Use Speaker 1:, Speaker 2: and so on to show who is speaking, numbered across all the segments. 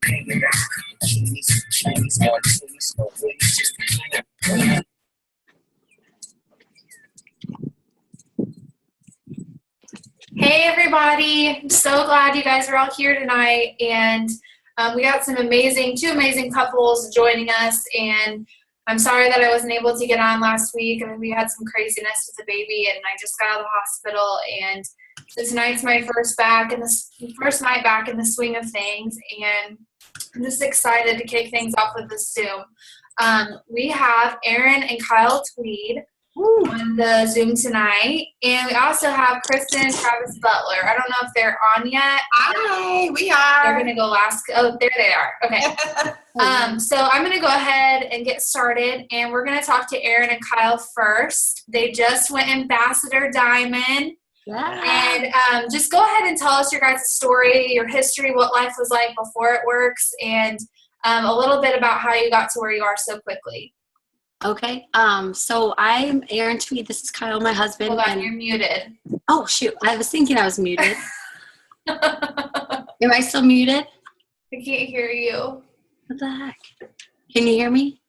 Speaker 1: Hey everybody, I'm so glad you guys are all here tonight, and we got two amazing couples joining us, and I'm sorry that I wasn't able to get on last week. I mean, we had some craziness with the baby, and I just got out of the hospital, and so tonight's my first night back in the swing of things, and I'm just excited to kick things off with this Zoom. We have Erin and Kyle Tweed on the Zoom tonight, and we also have Kristen and Travis Butler. I don't know if they're on yet.
Speaker 2: Hi, we are.
Speaker 1: They're gonna go last. Oh, there they are. Okay. So I'm gonna go ahead and get started, and we're gonna talk to Erin and Kyle first. They just went Ambassador Diamond.
Speaker 2: Yeah.
Speaker 1: And just go ahead and tell us your guys' story, your history, what life was like before it works, and a little bit about how you got to where you are so quickly.
Speaker 2: Okay. So I'm Erin Tweed. This is Kyle, my husband.
Speaker 1: Hold on, you're muted.
Speaker 2: Oh, shoot. I was thinking I was muted. Am I still muted?
Speaker 1: I can't hear you.
Speaker 2: What the heck? Can you hear me?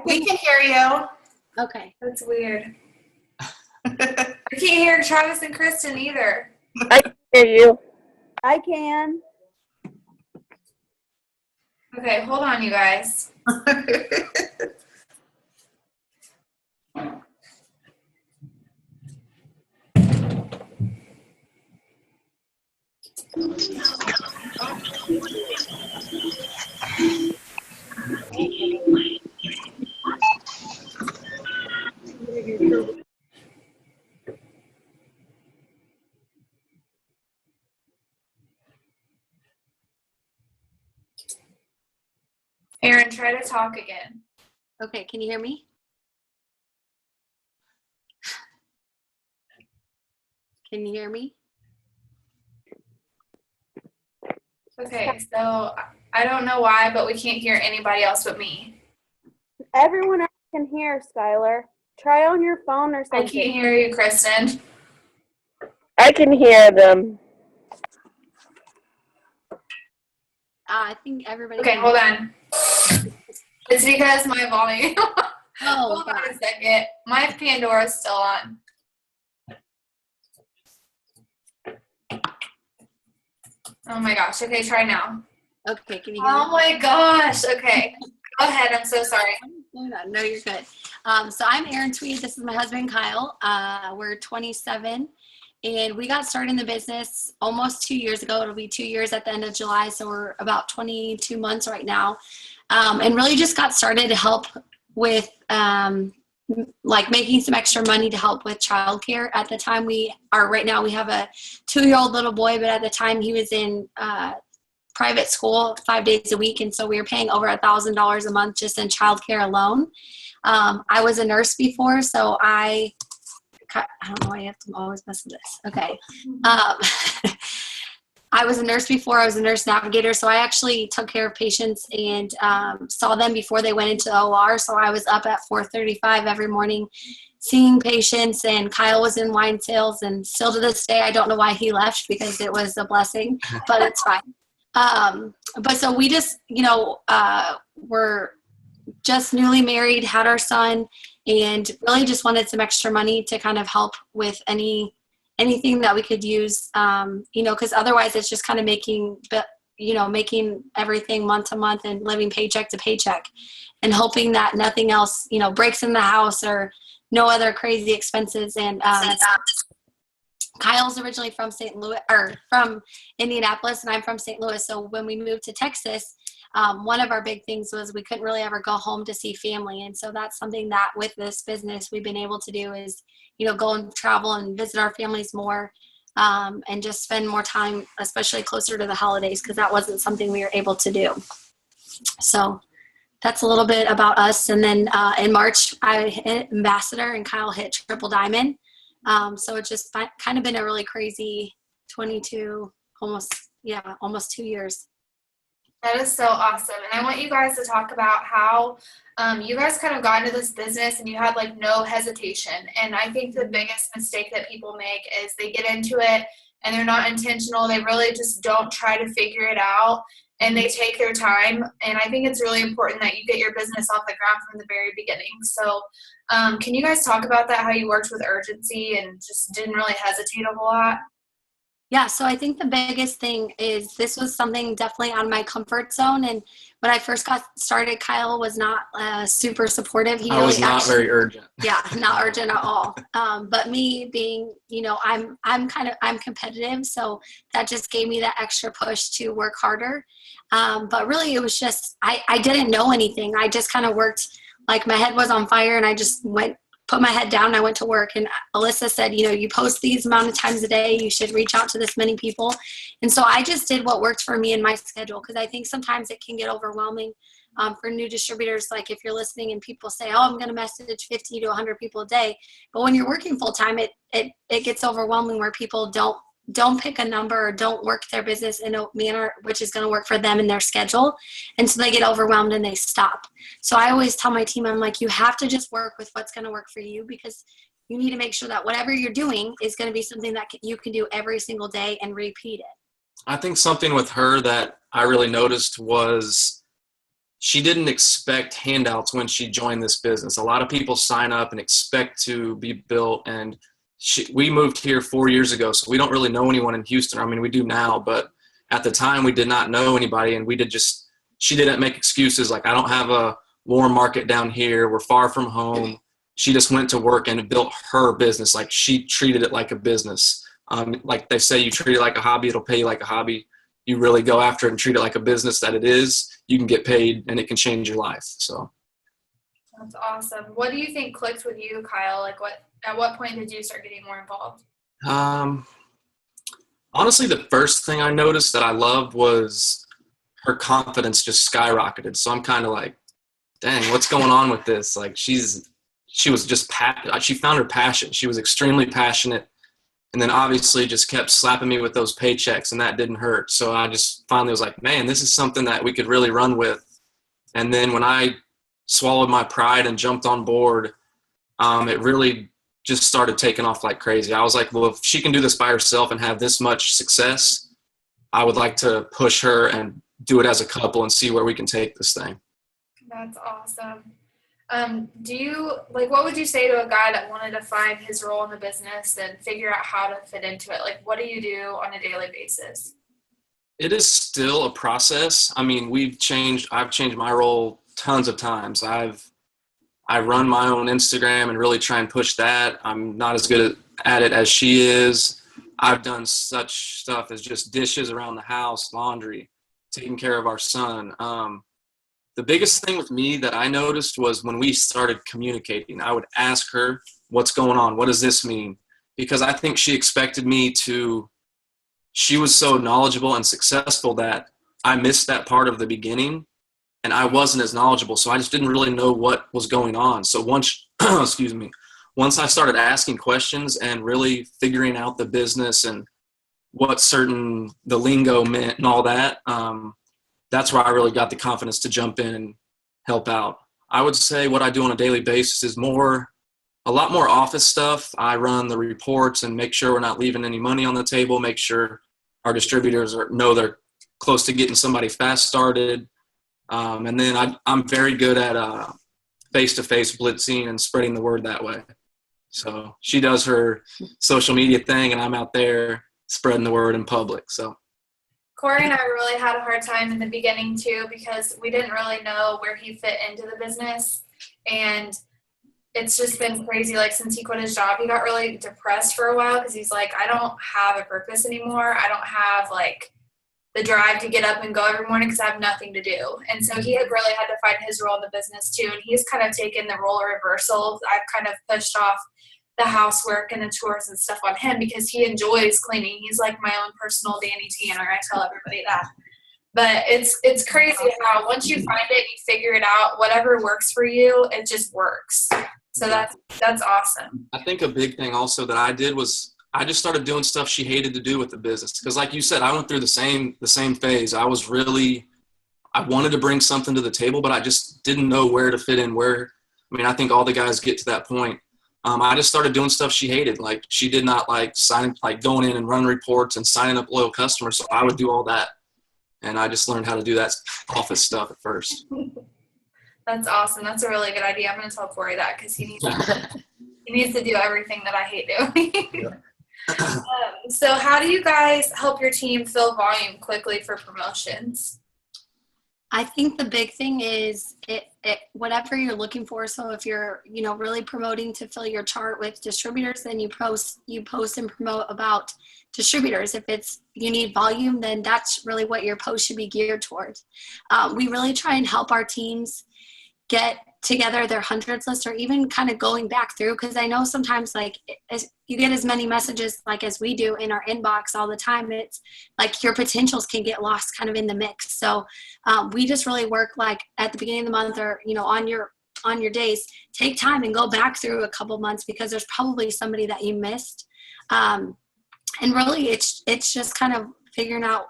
Speaker 3: We can hear you.
Speaker 2: Okay.
Speaker 1: That's weird. I can't hear Travis and Kristen either.
Speaker 3: I can hear you. I can.
Speaker 1: Okay, hold on, you guys. Erin, try to talk again.
Speaker 2: Okay. Can you hear me? Can you hear me?
Speaker 1: Okay, so I don't know why, but we can't hear anybody else but me.
Speaker 3: Everyone else can hear, Skylar. Try on your phone or
Speaker 1: I
Speaker 3: something.
Speaker 1: can't hear you, Kristen.
Speaker 4: I can hear them.
Speaker 2: I think everybody.
Speaker 1: Okay, hold on. It's because my volume.
Speaker 2: Oh,
Speaker 1: Hold on a second. My Pandora's still on. Oh my gosh. Okay, try now.
Speaker 2: okay. Can you hear
Speaker 1: Oh
Speaker 2: me?
Speaker 1: my gosh. Okay. Go ahead. I'm so sorry.
Speaker 2: No, you're good. So I'm Erin Tweed. This is my husband, Kyle. We're 27, and we got started in the business almost 2 years ago. It'll be 2 years at the end of July, so we're about 22 months right now, and really just got started to help with like making some extra money to help with childcare. At the time right now we have a 2-year-old little boy, but at the time he was in private school 5 days a week, and so we were paying over $1,000 a month just in childcare alone. I was a nurse before, so I don't know why you have to always mess with this. Okay. I was a nurse before. I was a nurse navigator, so I actually took care of patients and saw them before they went into the OR. So I was up at 4:35 every morning seeing patients, and Kyle was in wine sales, and still to this day, I don't know why he left because it was a blessing, but it's fine. But so we just, were just newly married, had our son, and really just wanted some extra money to kind of help with anything that we could use, because otherwise it's just kind of making everything month to month and living paycheck to paycheck and hoping that nothing else, breaks in the house or no other crazy expenses. And Kyle's originally from St. Louis, or from Indianapolis, and I'm from St. Louis. So when we moved to Texas, one of our big things was we couldn't really ever go home to see family. And so that's something that with this business we've been able to do is, go and travel and visit our families more, and just spend more time, especially closer to the holidays, because that wasn't something we were able to do. So that's a little bit about us. And then in March, I hit Ambassador and Kyle hit Triple Diamond. So it's just kind of been a really crazy 22, almost 2 years.
Speaker 1: That is so awesome. And I want you guys to talk about how you guys kind of got into this business and you had like no hesitation. And I think the biggest mistake that people make is they get into it and they're not intentional. They really just don't try to figure it out, and they take their time. And I think it's really important that you get your business off the ground from the very beginning. So can you guys talk about that, how you worked with urgency and just didn't really hesitate a whole lot?
Speaker 2: Yeah, so I think the biggest thing is this was something definitely out of my comfort zone. And when I first got started, Kyle was not super supportive.
Speaker 5: I was not very urgent.
Speaker 2: Yeah, not urgent at all. But me being, I'm competitive, so that just gave me that extra push to work harder. But really, it was just I didn't know anything. I just kind of worked like my head was on fire, and I just put my head down and I went to work. And Alyssa said, you post these amount of times a day, you should reach out to this many people. And so I just did what worked for me in my schedule, because I think sometimes it can get overwhelming for new distributors. Like if you're listening and people say, I'm going to message 50 to 100 people a day. But when you're working full time, it gets overwhelming where people don't pick a number or don't work their business in a manner which is going to work for them in their schedule. And so they get overwhelmed and they stop. So I always tell my team, I'm like, you have to just work with what's going to work for you, because you need to make sure that whatever you're doing is going to be something that you can do every single day and repeat it.
Speaker 5: I think something with her that I really noticed was she didn't expect handouts when she joined this business. A lot of people sign up and expect to be built, and we moved here 4 years ago, so we don't really know anyone in Houston. I mean, we do now, but at the time we did not know anybody, and she didn't make excuses like, I don't have a warm market down here, we're far from home. She just went to work and built her business. Like, she treated it like a business. Like they say, you treat it like a hobby, it'll pay you like a hobby. You really go after it and treat it like a business that it is, you can get paid and it can change your life. So
Speaker 1: That's awesome. What do you think clicked with you, Kyle? Like at what point did you start getting more involved?
Speaker 5: Honestly, the first thing I noticed that I loved was her confidence just skyrocketed. So I'm kind of like, dang, what's going on with this? Like, she was just she found her passion. She was extremely passionate, and then obviously just kept slapping me with those paychecks, and that didn't hurt. So I just finally was like, man, this is something that we could really run with. And then when I swallowed my pride and jumped on board, it really just started taking off like crazy. I was like, well, if she can do this by herself and have this much success, I would like to push her and do it as a couple and see where we can take this thing.
Speaker 1: That's awesome. What would you say to a guy that wanted to find his role in the business and figure out how to fit into it? Like, what do you do on a daily basis?
Speaker 5: It is still a process. I mean, I've changed my role tons of times. I run my own Instagram and really try and push that. I'm not as good at it as she is. I've done such stuff as just dishes around the house, laundry, taking care of our son. The biggest thing with me that I noticed was when we started communicating, I would ask her, what's going on? What does this mean? Because I think she expected me she was so knowledgeable and successful that I missed that part of the beginning, and I wasn't as knowledgeable. So I just didn't really know what was going on. So once I started asking questions and really figuring out the business and what the lingo meant and all that, that's where I really got the confidence to jump in and help out. I would say what I do on a daily basis is a lot more office stuff. I run the reports and make sure we're not leaving any money on the table, make sure our distributors know they're close to getting somebody fast started. And then I'm very good at face-to-face blitzing and spreading the word that way. So she does her social media thing, and I'm out there spreading the word in public. So
Speaker 1: Corey and I really had a hard time in the beginning too, because we didn't really know where he fit into the business. And it's just been crazy. Like, since he quit his job, he got really depressed for a while because he's like, I don't have a purpose anymore. I don't have like the drive to get up and go every morning because I have nothing to do. And so he had really had to find his role in the business too. And he's kind of taken the role of reversal. I've kind of pushed off the housework and the chores and stuff on him because he enjoys cleaning. He's like my own personal Danny Tanner. I tell everybody that. But it's crazy how once you find it, you figure it out, whatever works for you, it just works. So that's awesome.
Speaker 5: I think a big thing also that I did was I just started doing stuff she hated to do with the business. Because like you said, I went through the same phase. I wanted to bring something to the table, but I just didn't know where to fit in. I think all the guys get to that point. I just started doing stuff she hated. Like, she did not like going in and run reports and signing up loyal customers. So I would do all that. And I just learned how to do that office stuff at first.
Speaker 1: That's awesome. That's a really good idea. I'm going to tell Corey that because he needs to do everything that I hate doing. So how do you guys help your team fill volume quickly for promotions?
Speaker 2: I think the big thing is whatever you're looking for. So if you're, really promoting to fill your chart with distributors, then you post and promote about distributors. If you need volume, then that's really what your post should be geared towards. We really try and help our teams get together their hundreds list, or even kind of going back through, because I know sometimes you get as many messages as we do in our inbox all the time, it's like your potentials can get lost kind of in the mix. So we just really work at the beginning of the month, or on your days, take time and go back through a couple months, because there's probably somebody that you missed, and really it's just kind of figuring out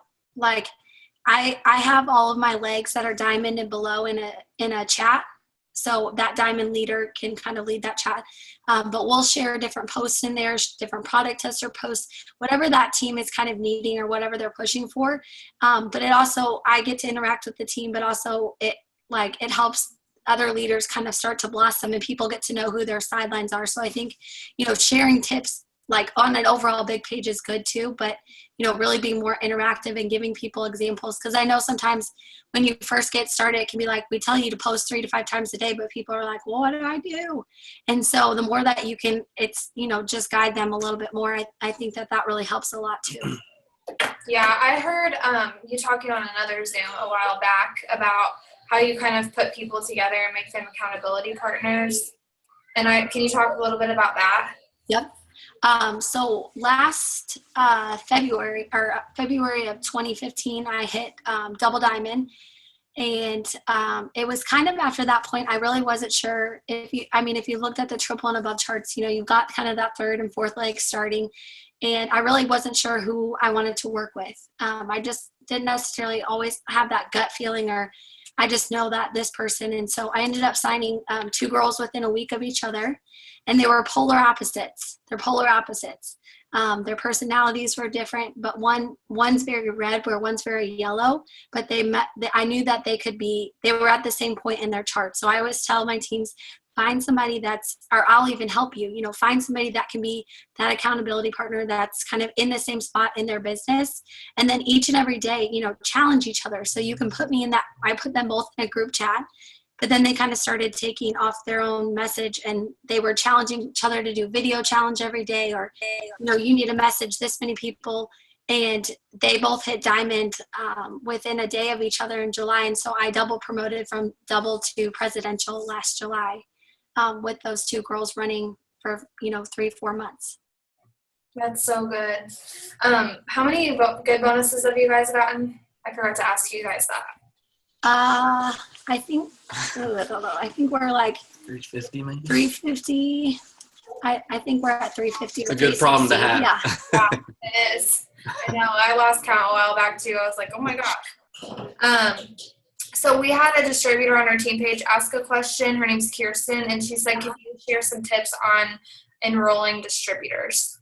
Speaker 2: I have all of my legs that are diamond and below in a chat. So that diamond leader can kind of lead that chat. But we'll share different posts in there, different product tester posts, whatever that team is kind of needing or whatever they're pushing for. But it also, I get to interact with the team, but also it helps other leaders kind of start to blossom and people get to know who their sidelines are. So I think, sharing tips on an overall big page is good too, but really being more interactive and giving people examples. Because I know sometimes when you first get started, it can be we tell you to post 3 to 5 times a day, but people are like, well, what do I do? And so the more that you can, just guide them a little bit more. I think that really helps a lot too.
Speaker 1: Yeah, I heard you talking on another Zoom a while back about how you kind of put people together and make them accountability partners. And can you talk a little bit about that?
Speaker 2: Yep. So last February of 2015, I hit double diamond, and it was kind of after that point I really wasn't sure if you looked at the triple and above charts, you've got kind of that third and fourth leg starting, and I really wasn't sure who I wanted to work with. I just didn't necessarily always have that gut feeling, or I just know that this person. And so I ended up signing 2 girls within a week of each other, and they were polar opposites. They're polar opposites. Their personalities were different, but one's very red where one's very yellow, but I knew that they were at the same point in their chart. So I always tell my teams, find somebody or I'll even help you, find somebody that can be that accountability partner that's kind of in the same spot in their business. And then each and every day, challenge each other. So you can put me in that, I put them both in a group chat, but then they kind of started taking off their own message, and they were challenging each other to do video challenge every day, or, you need to message this many people. And they both hit diamond within a day of each other in July. And so I double promoted from double to presidential last July. With those 2 girls running for 3-4 months.
Speaker 1: That's so good. How many good bonuses have you guys gotten? I forgot to ask you guys that.
Speaker 2: I think we're
Speaker 5: 350 maybe.
Speaker 2: 350. I think we're at 350.
Speaker 5: It's a good problem to have.
Speaker 2: Yeah.
Speaker 1: It is. I know. I lost count a while back too. I was like, oh my gosh. So we had a distributor on our team page ask a question. Her name's Kristen, and she said, can you share some tips on enrolling distributors?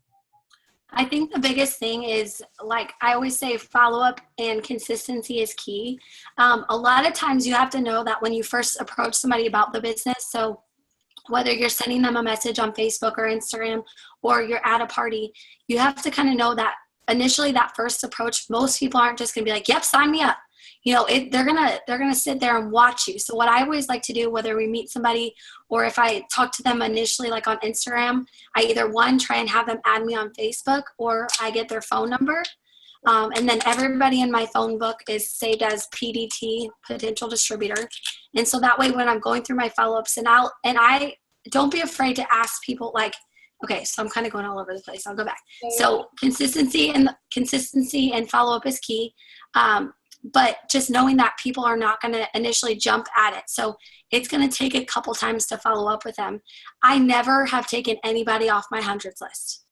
Speaker 2: I think the biggest thing is, I always say, follow-up and consistency is key. A lot of times you have to know that when you first approach somebody about the business, so whether you're sending them a message on Facebook or Instagram, or you're at a party, you have to kind of know that initially that first approach, most people aren't just going to be like, yep, sign me up. They're gonna sit there and watch you. So what I always like to do, whether we meet somebody or if I talk to them initially, on Instagram, I either try and have them add me on Facebook, or I get their phone number. And then everybody in my phone book is saved as PDT, potential distributor. And so that way, when I'm going through my follow-ups, and I don't be afraid to ask people okay, so I'm kind of going all over the place. I'll go back. So consistency and follow-up is key. But just knowing that people are not going to initially jump at it. So it's going to take a couple times to follow up with them. I never have taken anybody off my hundreds list.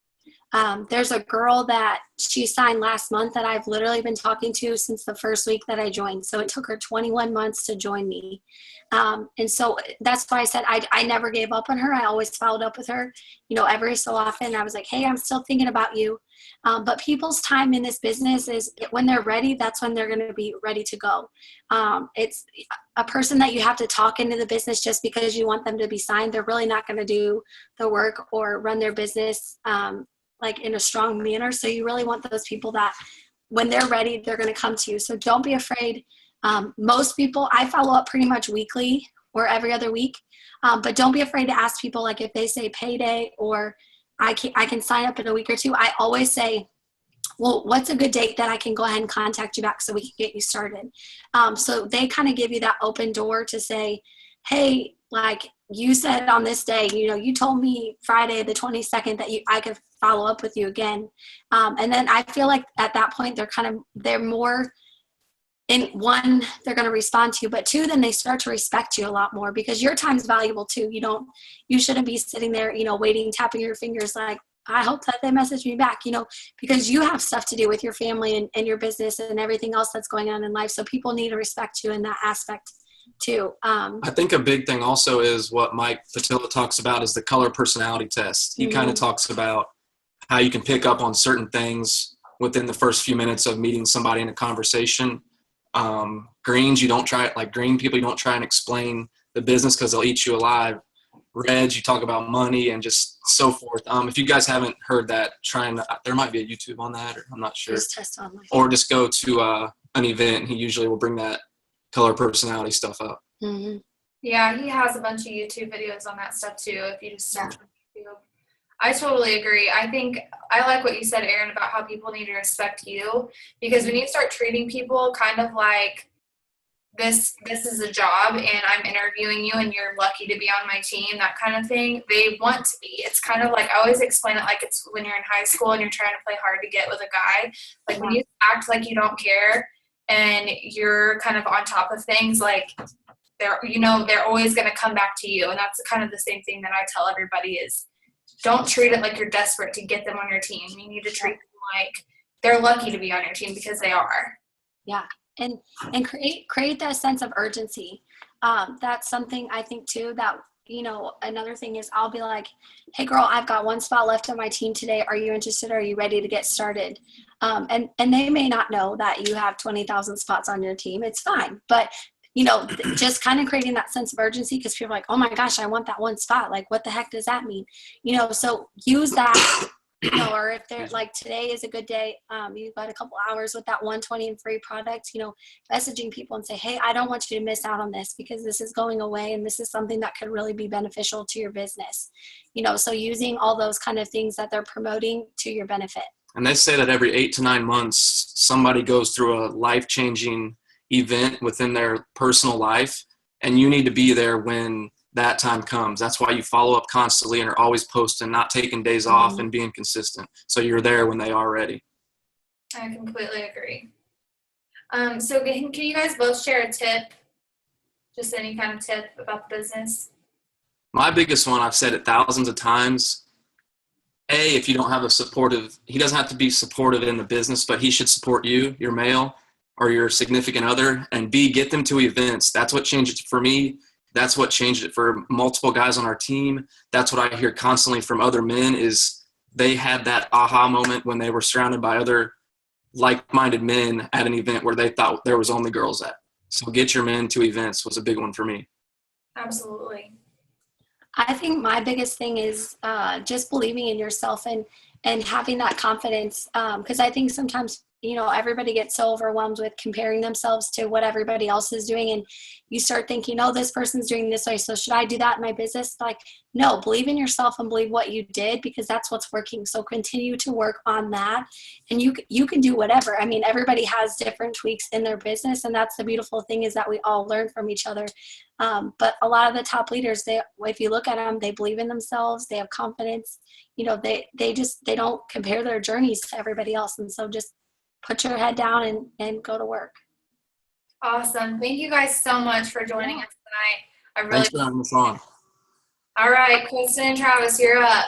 Speaker 2: There's a girl that she signed last month that I've literally been talking to since the first week that I joined. So it took her 21 months to join me. And so that's why I said I never gave up on her. I always followed up with her, every so often. I was like, hey, I'm still thinking about you. But people's time in this business is when they're ready, that's when they're going to be ready to go. It's a person that you have to talk into the business just because you want them to be signed. They're really not going to do the work or run their business like in a strong manner. So you really want those people that when they're ready, they're going to come to you. So don't be afraid. Most people, I follow up pretty much weekly or every other week. But don't be afraid to ask people, like if they say payday or I can sign up in a week or two. I always say, well, what's a good date that I can go ahead and contact you back so we can get you started? So they kind of give you that open door to say, hey, like you said on this day, you told me Friday the 22nd that I could follow up with you again. And then I feel like at that point they're more in one, they're going to respond to you, but two, then they start to respect you a lot more because your time's valuable too. You shouldn't be sitting there, waiting, tapping your fingers like, I hope that they message me back, because you have stuff to do with your family and your business and everything else that's going on in life. So people need to respect you in that aspect too.
Speaker 5: I think a big thing also is what Mike Patilla talks about is the color personality test. He kind of talks about how you can pick up on certain things within the first few minutes of meeting somebody in a conversation. Greens, green people, you don't try and explain the business because they'll eat you alive. Reds, you talk about money and just so forth. If you guys haven't heard that, there might be a YouTube on that, or I'm not sure.
Speaker 2: Just test online.
Speaker 5: Or just go to an event. He usually will bring that color personality stuff up.
Speaker 2: Mm-hmm.
Speaker 1: Yeah, he has a bunch of YouTube videos on that stuff too. If you just search on YouTube. I totally agree. I think I like what you said, Erin, about how people need to respect you, because when you start treating people kind of like this is a job and I'm interviewing you and you're lucky to be on my team, that kind of thing, they want to be. It's kind of like, I always explain it like it's when you're in high school and you're trying to play hard to get with a guy. Like when you act like you don't care and you're kind of on top of things, like they're always going to come back to you. And that's kind of the same thing that I tell everybody is, don't treat it like you're desperate to get them on your team. You need to treat them like they're lucky to be on your team because they are.
Speaker 2: Yeah. And create that sense of urgency. That's something I think too, that, another thing is I'll be like, hey girl, I've got one spot left on my team today. Are you interested? Are you ready to get started? And they may not know that you have 20,000 spots on your team. It's fine. But just kind of creating that sense of urgency, because people are like, oh my gosh, I want that one spot. Like, what the heck does that mean? So use that, or if they're like, today is a good day, you've got a couple hours with that 120 and free product, messaging people and say, hey, I don't want you to miss out on this because this is going away and this is something that could really be beneficial to your business. So using all those kind of things that they're promoting to your benefit.
Speaker 5: And they say that every 8 to 9 months, somebody goes through a life-changing event within their personal life, and you need to be there when that time comes. That's why you follow up constantly and are always posting, not taking days off and being consistent. So you're there when they are ready.
Speaker 1: I completely agree. So can you guys both share a tip? Just any kind of tip about the business?
Speaker 5: My biggest one, I've said it thousands of times. A, if you don't have he doesn't have to be supportive in the business, but he should support you, your male, or your significant other. And B, get them to events. That's what changed it for me. That's what changed it for multiple guys on our team. That's what I hear constantly from other men is they had that aha moment when they were surrounded by other like-minded men at an event where they thought there was only girls at. So get your men to events was a big one for me.
Speaker 1: Absolutely.
Speaker 2: I think my biggest thing is just believing in yourself and having that confidence. Because I think sometimes, everybody gets so overwhelmed with comparing themselves to what everybody else is doing. And you start thinking, oh, this person's doing this way, so should I do that in my business? Like, no, believe in yourself and believe what you did, because that's what's working. So continue to work on that. And you can do whatever. I mean, everybody has different tweaks in their business. And that's the beautiful thing, is that we all learn from each other. But a lot of the top leaders, if you look at them, they believe in themselves. They have confidence. They don't compare their journeys to everybody else. And so just put your head down and go to work.
Speaker 1: Awesome. Thank you guys so much for joining us tonight.
Speaker 5: Thanks for having us on.
Speaker 1: All right, Kristen and Travis, you're up.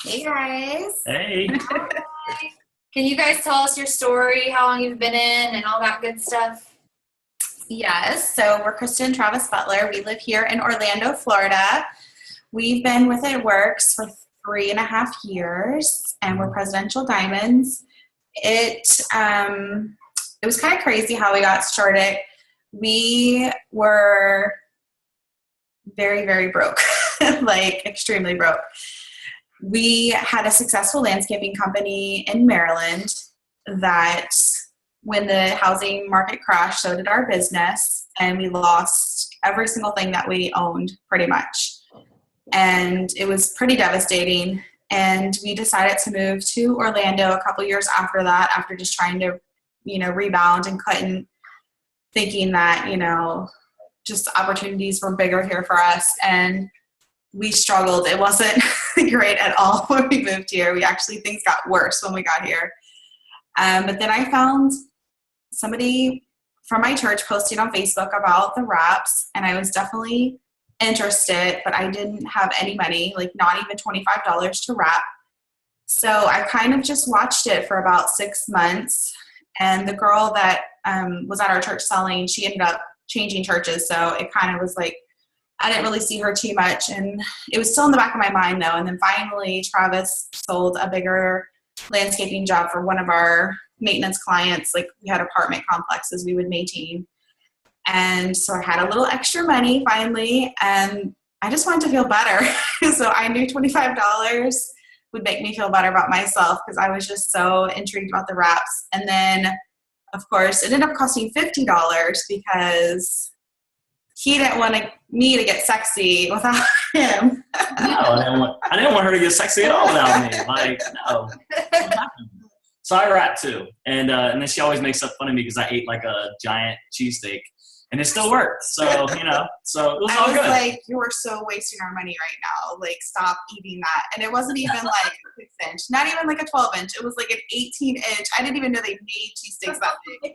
Speaker 1: Hey guys.
Speaker 6: Hey.
Speaker 1: Hi. Can you guys tell us your story, how long you've been in, and all that good stuff?
Speaker 7: Yes, so we're Kristen and Travis Butler. We live here in Orlando, Florida. We've been with It Works for 3.5 years, and we're Presidential Diamonds. It was kind of crazy how we got started. We were very, very broke, like extremely broke. We had a successful landscaping company in Maryland that when the housing market crashed, so did our business, and we lost every single thing that we owned pretty much. And it was pretty devastating. And we decided to move to Orlando a couple years after that, after just trying to, rebound and couldn't, thinking that, just opportunities were bigger here for us. And we struggled. It wasn't great at all when we moved here. Things got worse when we got here. But then I found somebody from my church posting on Facebook about the wraps, and I was definitely interested, but I didn't have any money, like not even $25 to wrap. So I kind of just watched it for about 6 months. And the girl that was at our church selling, she ended up changing churches. So it kind of was like, I didn't really see her too much. And it was still in the back of my mind though. And then finally Travis sold a bigger landscaping job for one of our maintenance clients. Like we had apartment complexes we would maintain. And so I had a little extra money finally, and I just wanted to feel better. So I knew $25 would make me feel better about myself because I was just so intrigued about the wraps. And then, of course, it ended up costing $50 because he didn't want me to get sexy without him.
Speaker 6: No, I didn't want her to get sexy at all without me. Like, no. So I rap too. And then she always makes up fun of me because I ate like a giant cheesesteak. And it still worked. So, so it was all good.
Speaker 7: I was like, you are so wasting our money right now. Like, stop eating that. And it wasn't even like a 6-inch, not even like a 12-inch. It was like an 18-inch. I didn't even know they made cheesesteaks that big.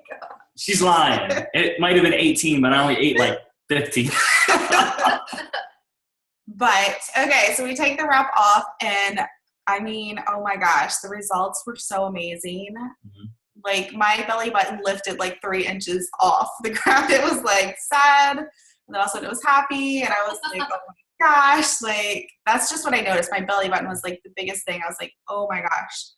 Speaker 6: She's lying. It might have been 18, but I only ate like 15.
Speaker 7: But, okay, so we take the wrap off, and I mean, oh my gosh, the results were so amazing. Mm-hmm. Like my belly button lifted like 3 inches off the ground. It was like sad, and then also it was happy, and I was like, oh my gosh, like that's just what I noticed. My belly button was like the biggest thing. I was like, oh my gosh,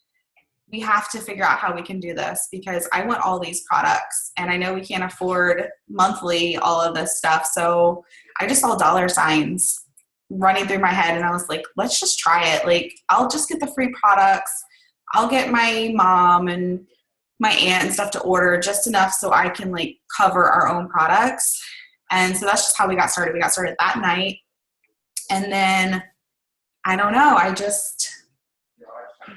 Speaker 7: we have to figure out how we can do this because I want all these products, and I know we can't afford monthly all of this stuff. So I just saw dollar signs running through my head, and I was like, let's just try it. Like I'll just get the free products. I'll get my mom and my aunt and stuff to order just enough so I can like cover our own products. And so that's just how we got started. We got started that night. And then, I don't know,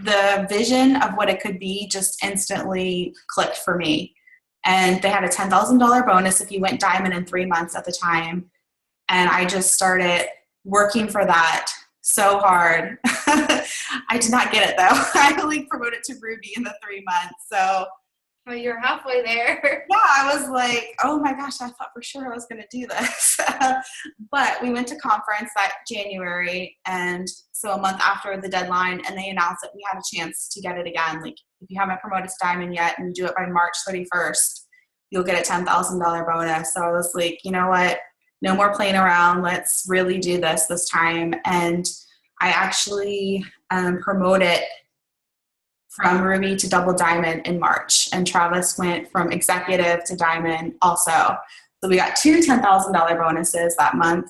Speaker 7: the vision of what it could be just instantly clicked for me. And they had a $10,000 bonus if you went diamond in 3 months at the time. And I just started working for that so hard. I did not get it though. I only promoted to Ruby in the 3 months. So
Speaker 1: well, you're halfway there.
Speaker 7: yeah, I was like, oh my gosh, I thought for sure I was going to do this. But we went to conference that January. And so a month after the deadline, and they announced that we had a chance to get it again. Like if you haven't promoted to diamond yet and you do it by March 31st, you'll get a $10,000 bonus. So I was like, you know what? No more playing around. Let's really do this time. And I actually promoted from Ruby to double diamond in March. And Travis went from executive to diamond also. So we got 2 $10,000 bonuses that month.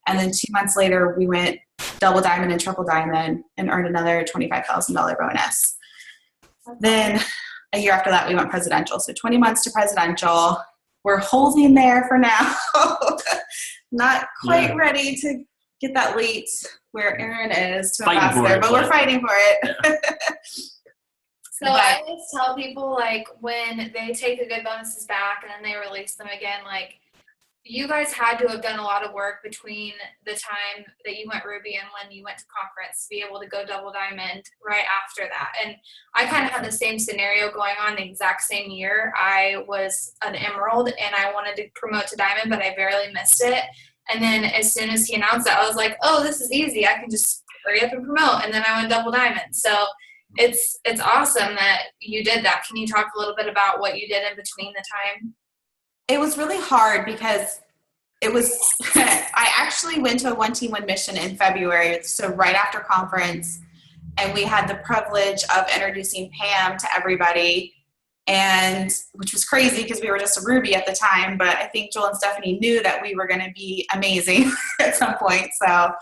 Speaker 7: And then 2 months later, we went double diamond and triple diamond and earned another $25,000 bonus. Then a year after that, we went presidential. So 20 months to presidential. We're holding there for now. Not quite ready to get that leap where Erin is to ambassador, but we're fighting for it.
Speaker 1: Yeah. So I always tell people, like, when they take the good bonuses back and then they release them again, like, you guys had to have done a lot of work between the time that you went Ruby and when you went to conference to be able to go double diamond right after that. And I kind of had the same scenario going on the exact same year. I was an emerald and I wanted to promote to diamond, but I barely missed it. And then as soon as he announced that, I was like, oh, this is easy. I can just hurry up and promote. And then I went double diamond. So it's awesome that you did that. Can you talk a little bit about what you did in between the time?
Speaker 7: It was really hard because it was, I actually went to a One Team One Mission in February, so right after conference, and we had the privilege of introducing Pam to everybody, and which was crazy because we were just a Ruby at the time, but I think Joel and Stephanie knew that we were going to be amazing at some point, so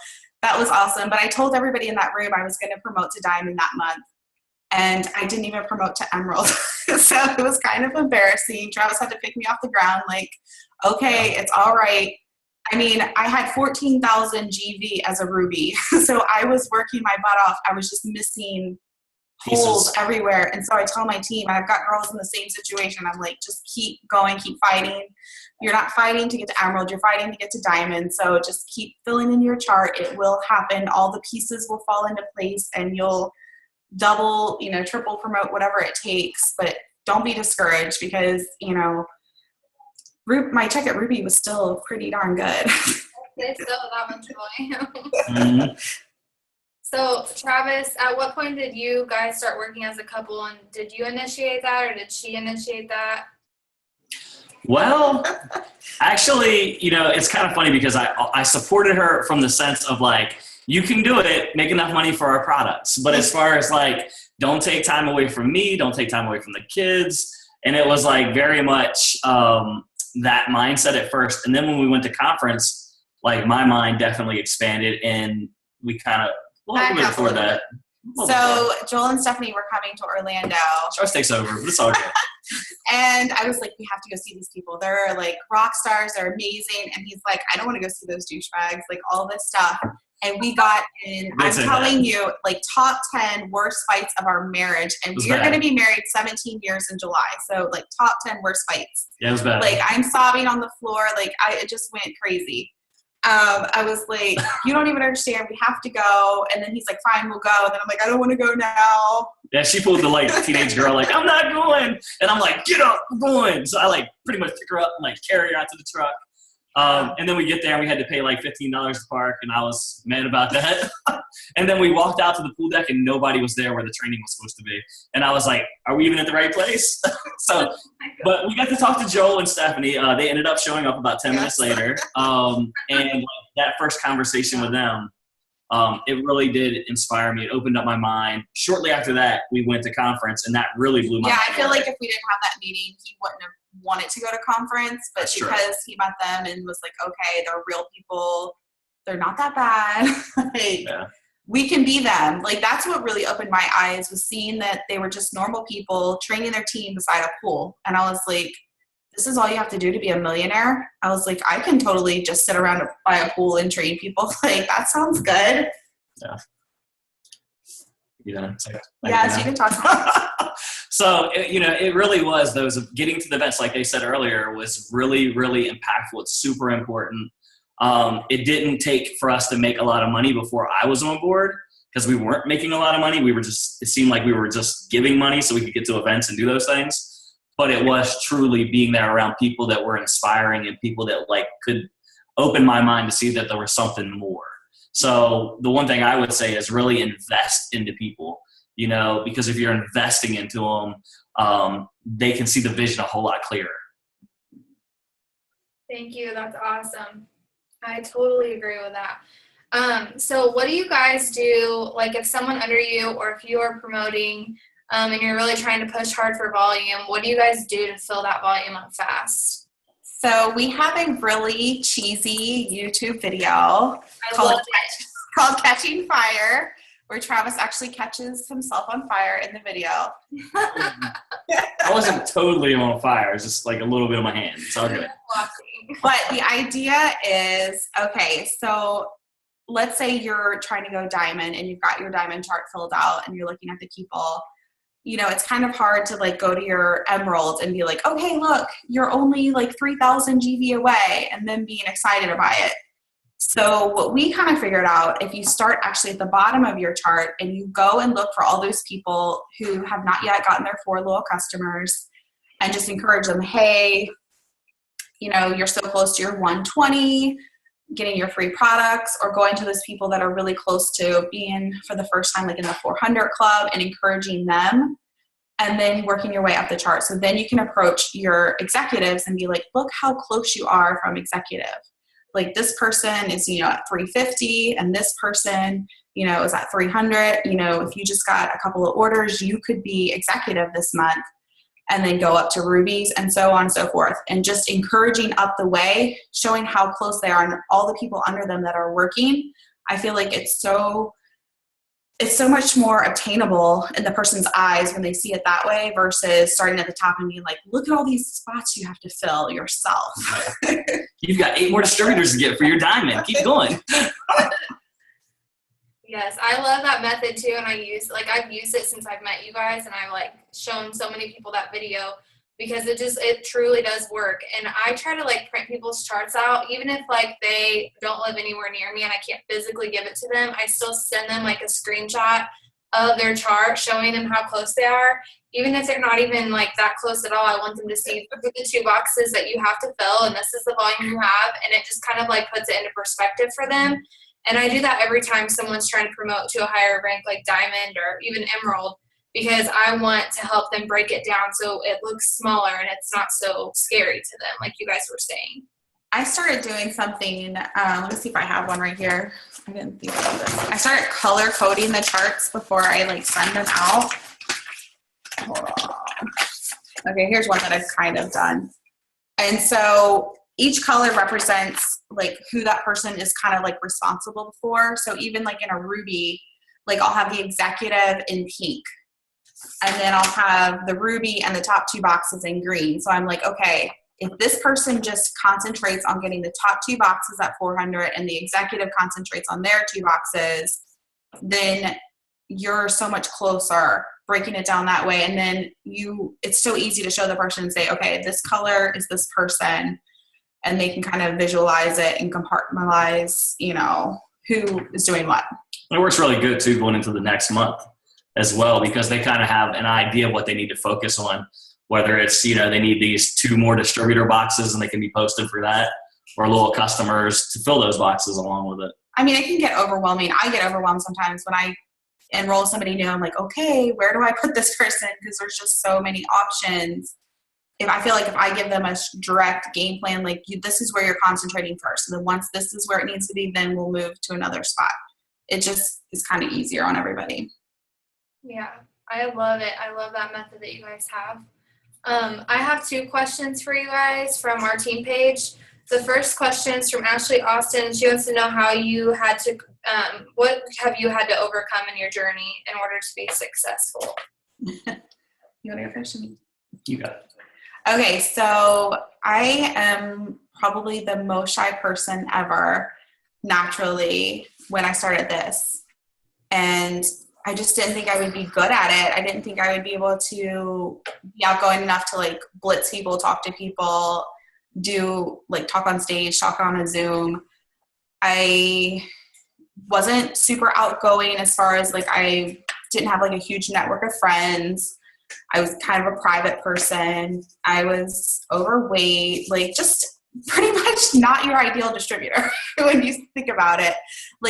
Speaker 7: that was awesome. But I told everybody in that room I was going to promote to Diamond that month, and I didn't even promote to Emerald. So it was kind of embarrassing. Travis had to pick me off the ground like, okay, it's all right. I mean, I had 14,000 GV as a Ruby. So I was working my butt off. I was just missing holes everywhere. And so I tell my team, I've got girls in the same situation. I'm like, just keep going, keep fighting. You're not fighting to get to Emerald. You're fighting to get to Diamond. So just keep filling in your chart. It will happen. All the pieces will fall into place and you'll double, triple promote, whatever it takes, but don't be discouraged because, my check at Ruby was still pretty darn good.
Speaker 1: They still that much joy.
Speaker 6: Mm-hmm.
Speaker 1: So Travis, at what point did you guys start working as a couple, and did you initiate that or did she initiate that?
Speaker 6: Well, actually, it's kind of funny because I supported her from the sense of like, you can do it, make enough money for our products. But as far as like, don't take time away from me, don't take time away from the kids. And it was like very much that mindset at first. And then when we went to conference, like my mind definitely expanded and we kind of, before that.
Speaker 7: So Joel and Stephanie were coming to Orlando.
Speaker 6: Charles takes over, but it's all good.
Speaker 7: And I was like, we have to go see these people. They're like rock stars. They're amazing. And he's like, I don't want to go see those douchebags, like all this stuff. And we got in, I'm telling you, like top 10 worst fights of our marriage. And we are going to be married 17 years in July. So like top 10 worst fights.
Speaker 6: Yeah, it was bad.
Speaker 7: Like I'm sobbing on the floor. Like it just went crazy. I was like, you don't even understand. We have to go. And then he's like, fine, we'll go. And then I'm like, I don't want to go now.
Speaker 6: Yeah, she pulled the like teenage girl, like, I'm not going. And I'm like, get up, we're going. So I like pretty much pick her up and like carry her out to the truck. And then we get there and we had to pay like $15 to park, and I was mad about that. And then we walked out to the pool deck and nobody was there where the training was supposed to be. And I was like, are we even at the right place? But we got to talk to Joel and Stephanie. They ended up showing up about 10 minutes later. And that first conversation with them, it really did inspire me. It opened up my mind. Shortly after that, we went to conference, and that really blew my mind.
Speaker 7: Yeah, I feel like if we didn't have that meeting, he wouldn't have wanted to go to conference, but
Speaker 6: That's
Speaker 7: because
Speaker 6: true.
Speaker 7: he met them and was like, okay, they're real people. They're not that bad.
Speaker 6: Yeah.
Speaker 7: We can be them. Like, that's what really opened my eyes, was seeing that they were just normal people training their team beside a pool. And I was like, this is all you have to do to be a millionaire. I was like, I can totally just sit around by a pool and train people. Like, that sounds good.
Speaker 6: Yeah. You know,
Speaker 7: Yes, you can talk about it.
Speaker 6: So, it really was those of getting to the events, like they said earlier, was really, really impactful. It's super important. It didn't take for us to make a lot of money before I was on board, because we weren't making a lot of money. It seemed like we were just giving money so we could get to events and do those things. But it was truly being there around people that were inspiring and people that like could open my mind to see that there was something more. So the one thing I would say is really invest into people, because if you're investing into them, they can see the vision a whole lot clearer.
Speaker 1: Thank you. That's awesome. I totally agree with that. So what do you guys do, like if someone under you or if you are promoting and you're really trying to push hard for volume, what do you guys do to fill that volume up fast?
Speaker 7: So we have a really cheesy YouTube video called Catching Fire, where Travis actually catches himself on fire in the video.
Speaker 6: I wasn't totally on fire. It was just like a little bit of my hand. It's all good.
Speaker 7: But the idea is, okay, so let's say you're trying to go diamond and you've got your diamond chart filled out and you're looking at the people. It's kind of hard to like go to your emerald and be like, okay, look, you're only like 3,000 GV away, and then being excited about it. So what we kind of figured out, if you start actually at the bottom of your chart and you go and look for all those people who have not yet gotten their 4 loyal customers, and just encourage them, hey, you're so close to your 120. getting your free products or going to those people that are really close to being for the first time, like in the 400 club, and encouraging them, and then working your way up the chart. So then you can approach your executives and be like, look how close you are from executive. Like this person is, at 350 and this person, is at 300. If you just got a couple of orders, you could be executive this month and then go up to rubies and so on and so forth. And just encouraging up the way, showing how close they are and all the people under them that are working. I feel like it's so much more obtainable in the person's eyes when they see it that way versus starting at the top and being like, look at all these spots you have to fill yourself.
Speaker 6: You've got 8 more distributors to get for your diamond. Keep going.
Speaker 1: Yes, I love that method too, and I've used it since I've met you guys, and I've shown so many people that video because it truly does work. And I try to print people's charts out, even if they don't live anywhere near me and I can't physically give it to them. I still send them a screenshot of their chart showing them how close they are, even if they're not even that close at all. I want them to see the 2 boxes that you have to fill, and this is the volume you have, and it just kind of puts it into perspective for them. And I do that every time someone's trying to promote to a higher rank like diamond or even emerald, because I want to help them break it down so it looks smaller and it's not so scary to them, like you guys were saying.
Speaker 7: I started doing something, let me see if I have one right here. I didn't think about this. I started color coding the charts before I send them out. Hold on. Okay, here's one that I've kind of done. And so each color represents who that person is kind of responsible for. So even in a ruby, I'll have the executive in pink, and then I'll have the ruby and the top 2 boxes in green. So I'm like, okay, if this person just concentrates on getting the top 2 boxes at 400 and the executive concentrates on their 2 boxes, then you're so much closer breaking it down that way. And then it's so easy to show the person and say, okay, this color is this person. And they can kind of visualize it and compartmentalize, who is doing what.
Speaker 6: It works really good too going into the next month as well, because they kind of have an idea of what they need to focus on, whether it's, they need these 2 more distributor boxes and they can be posted for that, or little customers to fill those boxes along with it.
Speaker 7: I mean, it can get overwhelming. I get overwhelmed sometimes when I enroll somebody new. I'm like, okay, where do I put this person? Because there's just so many options. If I feel if I give them a direct game plan, this is where you're concentrating first. And then once this is where it needs to be, then we'll move to another spot. It just is kind of easier on everybody.
Speaker 1: Yeah, I love it. I love that method that you guys have. I have 2 questions for you guys from our team page. The first question is from Ashley Austin. She wants to know how you had to, what have you had to overcome in your journey in order to be successful?
Speaker 7: You want to go first?
Speaker 6: You got it.
Speaker 7: Okay, so I am probably the most shy person ever, naturally, when I started this. And I just didn't think I would be good at it. I didn't think I would be able to be outgoing enough to blitz people, talk to people, do talk on stage, talk on a Zoom. I wasn't super outgoing as far as I didn't have a huge network of friends. I was kind of a private person. I was overweight, just pretty much not your ideal distributor when you think about it.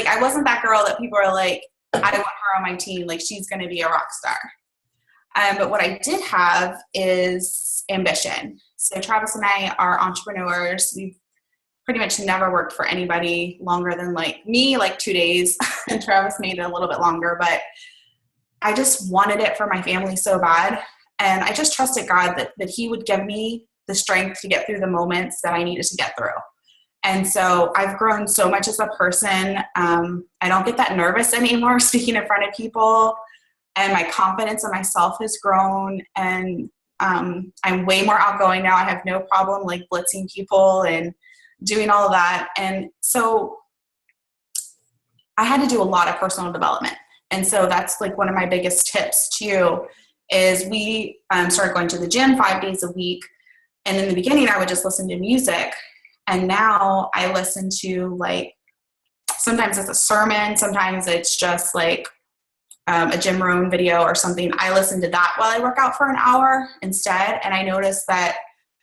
Speaker 7: I wasn't that girl that people are I want her on my team. She's going to be a rock star. But what I did have is ambition. So Travis and I are entrepreneurs. We've pretty much never worked for anybody longer than me, 2 days. And Travis made it a little bit longer, but I just wanted it for my family so bad. And I just trusted God that he would give me the strength to get through the moments that I needed to get through. And so I've grown so much as a person. I don't get that nervous anymore speaking in front of people. And my confidence in myself has grown. And I'm way more outgoing now. I have no problem blitzing people and doing all of that. And so I had to do a lot of personal development. And so that's one of my biggest tips to you is we started going to the gym 5 days a week. And in the beginning, I would just listen to music. And now I listen to sometimes it's a sermon. Sometimes it's just a Jim Rohn video or something. I listen to that while I work out for an hour instead. And I noticed that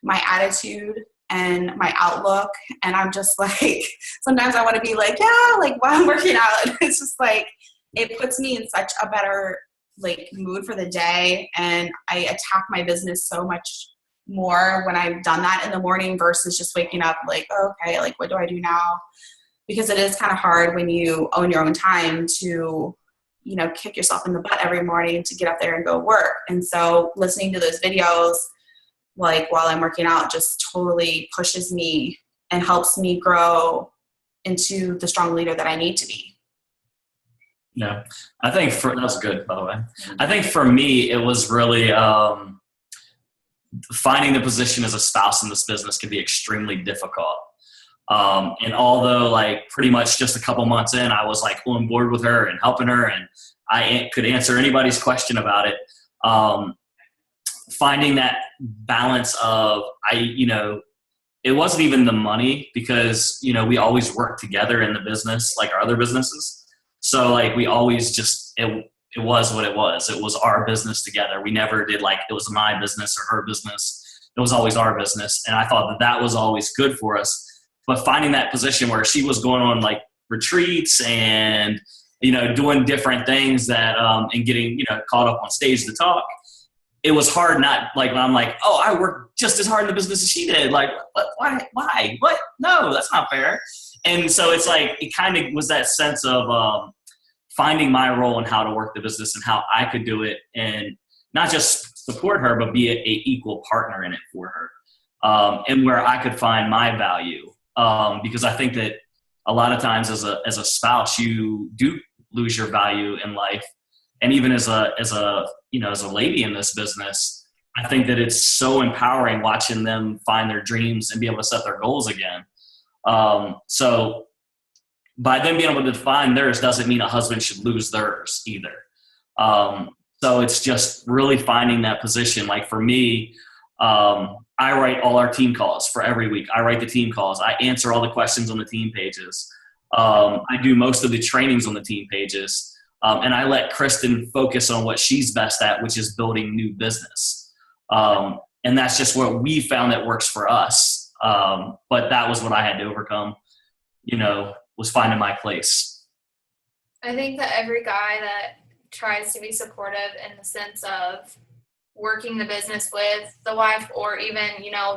Speaker 7: my attitude and my outlook. And I'm just like, sometimes I want to be like, yeah, like while I'm working out. And it's just like, it puts me in such a better like mood for the day. And I attack my business so much more when I've done that in the morning versus just waking up like, oh, okay, like what do I do now? Because it is kind of hard when you own your own time to, you know, kick yourself in the butt every morning to get up there and go work. And so listening to those videos, like while I'm working out, just totally pushes me and helps me grow into the strong leader that I need to be.
Speaker 6: Yeah, I think that was good, by the way. I think for me, it was really finding the position as a spouse in this business can be extremely difficult. And although like pretty much just a couple months in, I was like on board with her and helping her, and I could answer anybody's question about it. Finding that balance of it wasn't even the money, because, you know, we always worked together in the business, like our other businesses. So like we always just, it was what it was. It was our business together. We never did like it was my business or her business. It was always our business. And I thought that was always good for us. But finding that position where she was going on like retreats and, you know, doing different things that, and getting, you know, caught up on stage to talk, it was hard not like when I'm like, oh, I worked just as hard in the business as she did. Like, why? What? No, that's not fair. And so it's like, it kind of was that sense of finding my role and how to work the business and how I could do it and not just support her, but be a equal partner in it for her. And where I could find my value. Because I think that a lot of times as a spouse, you do lose your value in life. And even as a lady in this business, I think that it's so empowering watching them find their dreams and be able to set their goals again. So by them being able to define theirs doesn't mean a husband should lose theirs either. So it's just really finding that position. Like for me, I write all our team calls for every week. I write the team calls. I answer all the questions on the team pages. I do most of the trainings on the team pages. And I let Kristen focus on what she's best at, which is building new business. And that's just what we found that works for us. But that was what I had to overcome, was finding my place.
Speaker 1: I think that every guy that tries to be supportive in the sense of working the business with the wife or even,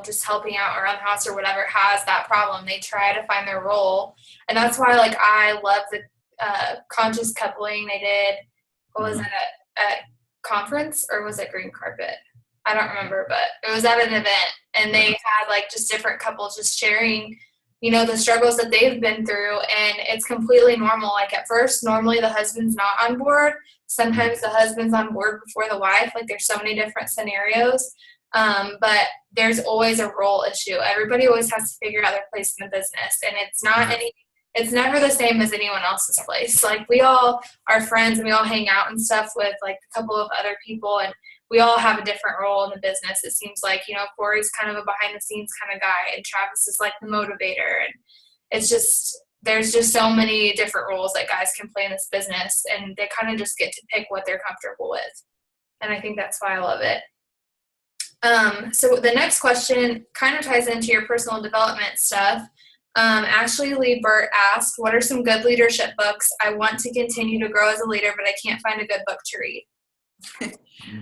Speaker 1: just helping out around the house or whatever has that problem. They try to find their role. And that's why, I love the conscious coupling they did. What was it, at conference, or was it green carpet? I don't remember, but it was at an event. And they had, just different couples just sharing, the struggles that they've been through. And it's completely normal. At first, normally the husband's not on board. Sometimes the husband's on board before the wife. There's so many different scenarios. But there's always a role issue. Everybody always has to figure out their place in the business. And it's never the same as anyone else's place. We all are friends and we all hang out and stuff with a couple of other people, and we all have a different role in the business. It seems Corey's kind of a behind the scenes kind of guy, and Travis is the motivator. And it's just, there's just so many different roles that guys can play in this business, and they kind of just get to pick what they're comfortable with. And I think that's why I love it. So the next question kind of ties into your personal development stuff. Ashley Lee Burt asked, what are some good leadership books? I want to continue to grow as a leader, but I can't find a good book to read.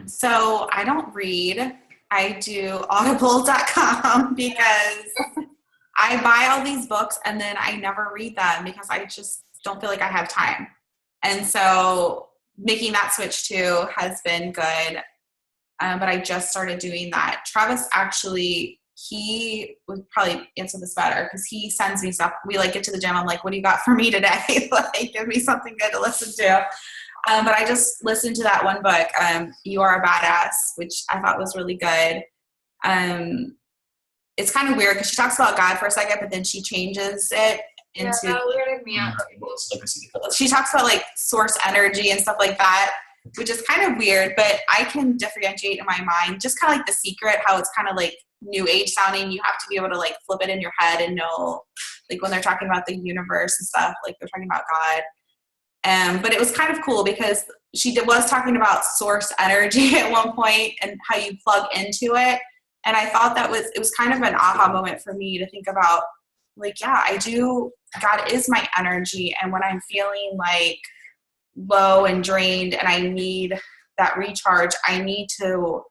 Speaker 7: So I don't read. I do audible.com because I buy all these books and then I never read them because I just don't feel like I have time. And so making that switch too has been good. But I just started doing that. Travis actually, he would probably answer this better because he sends me stuff. We get to the gym. I'm like, what do you got for me today? Give me something good to listen to. But I just listened to that one book, You Are a Badass, which I thought was really good. It's kind of weird because she talks about God for a second, but then she changes it into.
Speaker 1: Yeah, that weirded me out.
Speaker 7: She talks about source energy and stuff like that, which is kind of weird, but I can differentiate in my mind, just kind of The Secret, how it's kind of new age sounding. You have to be able to flip it in your head and know, when they're talking about the universe and stuff, they're talking about God. But it was kind of cool because she was talking about source energy at one point and how you plug into it And I thought it was kind of an aha moment for me to think about, like, yeah, God is my energy. And when I'm feeling like low and drained and I need that recharge, I need to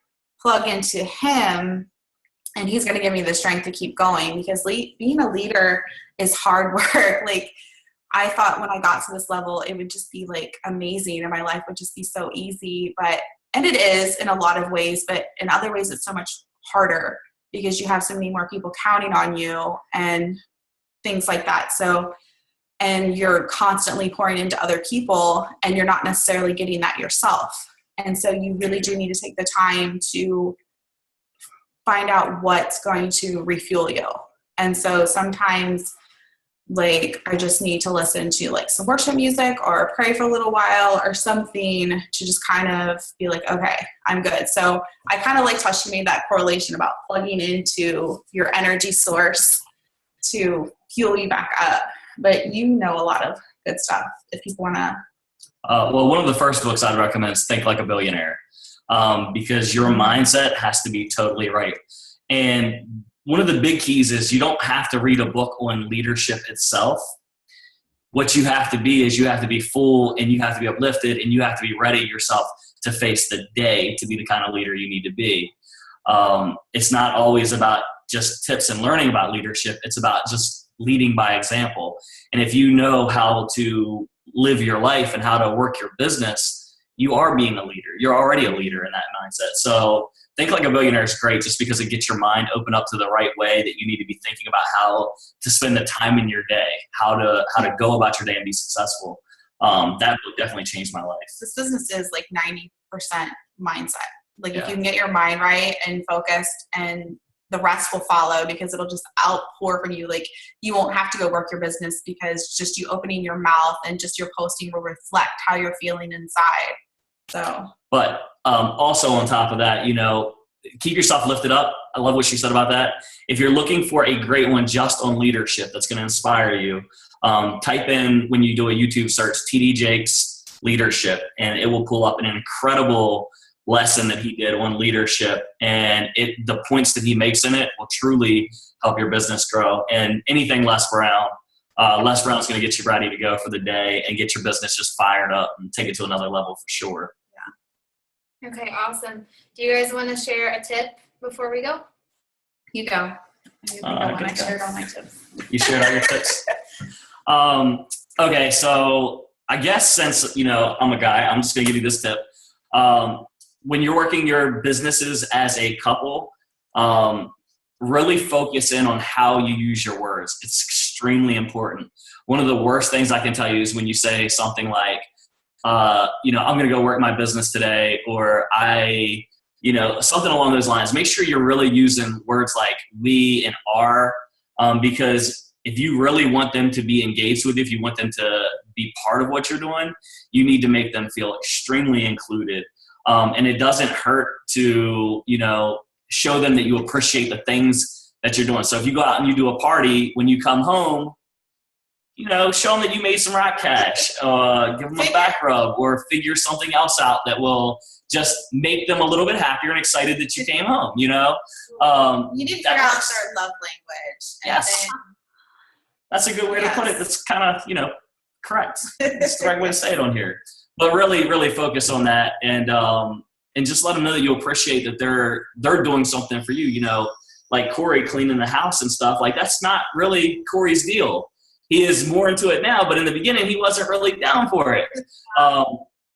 Speaker 7: plug into him, and he's going to give me the strength to keep going, because being a leader is hard work. Like, I thought when I got to this level, it would just be like amazing and my life would just be so easy. And it is in a lot of ways, but in other ways it's so much harder because you have so many more people counting on you and things like that. So, and you're constantly pouring into other people and you're not necessarily getting that yourself. And so you really do need to take the time to find out what's going to refuel you. And so sometimes, like, I just need to listen to like some worship music or pray for a little while or something to just kind of be like, okay, I'm good. So I kind of liked how she made that correlation about plugging into your energy source to fuel you back up. But you know a lot of good stuff if people want to.
Speaker 6: Well, one of the first books I'd recommend is Think Like a Billionaire, because your mindset has to be totally right. And one of the big keys is you don't have to read a book on leadership itself. What you have to be is you have to be full and you have to be uplifted and you have to be ready yourself to face the day to be the kind of leader you need to be. It's not always about just tips and learning about leadership. It's about just leading by example. And if you know how to live your life and how to work your business, you are being a leader. You're already a leader in that mindset. So Think Like a Billionaire is great just because it gets your mind open up to the right way that you need to be thinking about how to spend the time in your day, how to go about your day and be successful. That would definitely change my life.
Speaker 7: This business is like 90% mindset. Like, if you can get your mind right and focused, and the rest will follow because it'll just outpour from you. Like, you won't have to go work your business because just you opening your mouth and just your posting will reflect how you're feeling inside. So,
Speaker 6: but also on top of that, keep yourself lifted up. I love what she said about that. If you're looking for a great one just on leadership that's going to inspire you, type in, when you do a YouTube search, TD Jakes leadership, and it will pull up an incredible lesson that he did on leadership. And the points that he makes in it will truly help your business grow. And anything Les Brown is going to get you ready to go for the day and get your business just fired up and take it to another level for sure.
Speaker 1: Okay, awesome. Do you guys want to share a tip before we go?
Speaker 7: you go. I shared all my tips.
Speaker 6: You shared all your tips? Okay, so I guess since, I'm a guy, I'm just going to give you this tip. When you're working your businesses as a couple, really focus in on how you use your words. It's extremely important. One of the worst things I can tell you is when you say something like, I'm going to go work my business today, or something along those lines. Make sure you're really using words like we and our, because if you really want them to be engaged with you, if you want them to be part of what you're doing, you need to make them feel extremely included. And it doesn't hurt to, show them that you appreciate the things that you're doing. So if you go out and you do a party, when you come home, show them that you made some rack cash, give them a back rub, or figure something else out that will just make them a little bit happier and excited that you came home,
Speaker 7: You need to figure out their love language.
Speaker 6: Yes. That's a good way to put it. That's kind of, correct. That's the right way to say it on here. But really, really focus on that, and just let them know that you appreciate that they're doing something for you. Like Corey cleaning the house and stuff. Like, that's not really Corey's deal. He is more into it now, but in the beginning, he wasn't really down for it.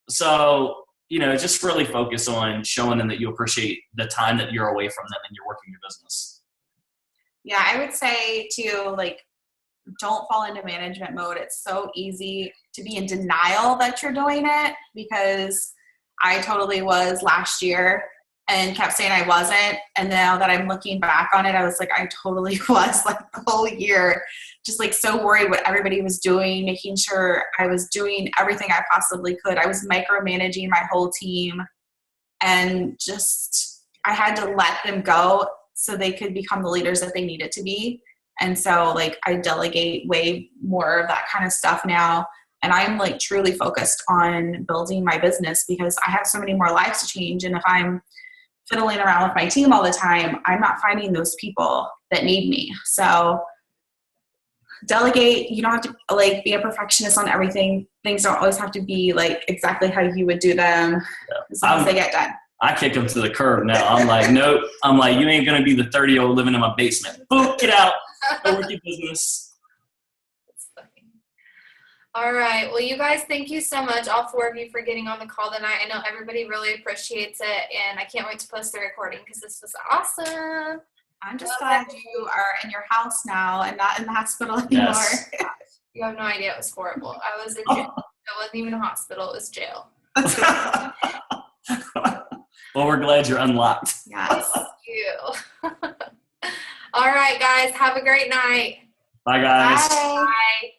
Speaker 6: So, just really focus on showing them that you appreciate the time that you're away from them and you're working your business.
Speaker 7: Yeah, I would say too, don't fall into management mode. It's so easy to be in denial that you're doing it, because I totally was last year and kept saying I wasn't. And now that I'm looking back on it, I was like, I totally was, the whole year, just so worried what everybody was doing, making sure I was doing everything I possibly could. I was micromanaging my whole team, and I had to let them go so they could become the leaders that they needed to be. And so I delegate way more of that kind of stuff now. And I'm truly focused on building my business, because I have so many more lives to change. And if I'm fiddling around with my team all the time, I'm not finding those people that need me. So delegate. You don't have to like be a perfectionist on everything. Things don't always have to be like exactly how you would do them, as long as they get done.
Speaker 6: I kick them to the curb now. I'm like, nope. I'm like, you ain't gonna be the 30-year-old living in my basement. Boom, get out. Go work your business.
Speaker 1: That's funny. All right. Well, you guys, thank you so much, all 4 of you, for getting on the call tonight. I know everybody really appreciates it, and I can't wait to post the recording because this was awesome.
Speaker 7: I'm just glad you are in your house now and not in the hospital anymore.
Speaker 6: Yes.
Speaker 1: You have no idea. It was horrible. I was in jail. It wasn't even a hospital. It was jail.
Speaker 6: Well, we're glad you're unlocked.
Speaker 7: Yes.
Speaker 1: Thank you. All right, guys. Have a great night.
Speaker 6: Bye, guys.
Speaker 7: Bye.
Speaker 1: Bye.